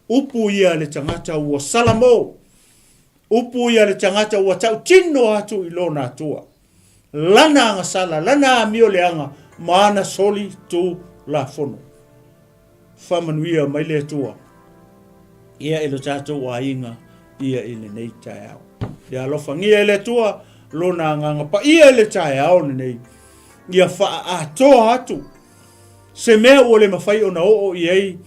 Upu ia le tangata ua Salamo. Upu ia le tangata ua tau tino atu i lona atua. Lana anga sala, lana amio leanga, maana soli tu la fono. Whamanuia mai le atua. Ia ilo tātou a inga, ia ile nei Taeao. Ia alofangia ele atua, lona nganga pa ia ele Taeao nei. Ia wha atoa atu. Se mea o le mawhai o na o iei.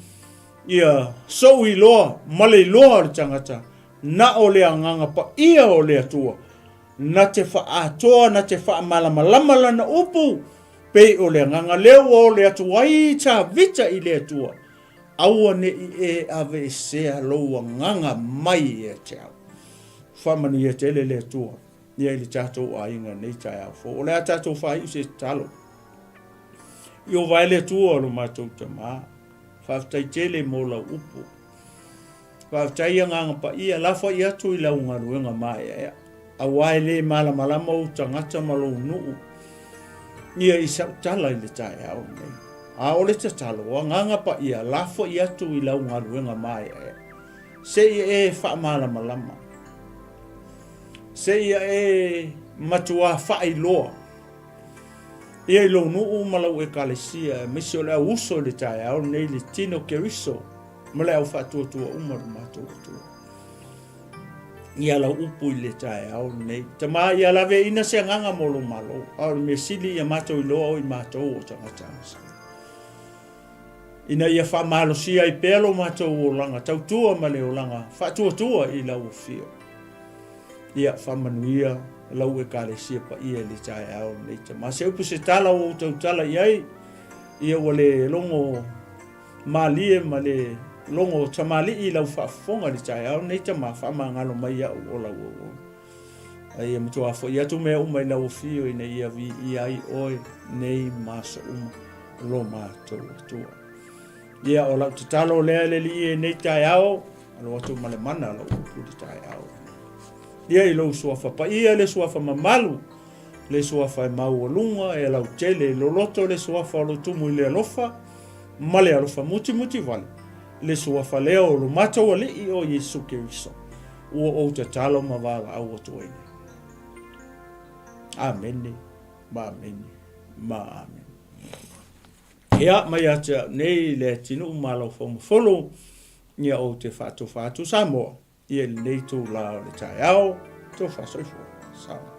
Ia so i loa, male i loa le tangata. Na o le anganga pa ia o le atua. Na te wha atoa, na te wha malamalama lana upu. Pei o le anganga leo o le atua i tā vita i le atua. Aua ne i e ave sea loa nganga mai e te au. Whamani e te le atua. Ia ili tātou a inga nei Taeao fo. O lea tātou whai use talo. I o vai le tua lo mātou te mā. Whaftai tele mō lau upo. Whaftai anganga pa ia lafa i atu i lau ngaruenga mai ea. A wai le malamalama o tangata malo nuu. Ia i sau tala i le Taeao nei. A o le te talo a nganga pa ia lafa i atu i lau ngaruenga mai ea. Se i e wha malamalama. Se ia e matua whai loa. Ia i lo nuu malau e kalesia. Misi o lea uso le Taeao nei le tino keriso. Ma lea u whatua tua umaru matua tua. Ia lau upu i le Taeao nei. Tama ia lawe ina se nganga molo malo. Aore me sili ia matou i loa o i matou o tangatangasa. Ina ia wha malosia i pelo matou o langa. Tau tua ma le o langa. Whatua tua i lau fio. Ia whamanuia lau e kalesia pa ia le Taeao nei tama. Se upu se tala o tau tala iai. Ia wa le longo malie ma le longo tamali i lau whaafonga le Taeao nei tama whamangalo mai au o lau o. Ai mtua fo ia tu mea umai lau fio ina ia vi iai oi nei masa lo mātou atua. Ia o lau te talo lea le li e nei Taeao. Alo atu male mana lau upu le Taeao. Ia i lau suafa pa ia le suafa mamalu. Le suafa e mau alunga e lau tele loloto le suafa o lo tumu i le alofa. Ma le alofa muti muti vale. Le suafa leo lo matau ali i o Yesu Keriso. Ua o te talo mawaga au atu ene. Amene, ma amene, ma amen. Ia mai atia nei le tinu umalau fomu folo. Ia o te fatu Samoa. Ia nei tu la o le Taeao, tu fa soifo. Samoa.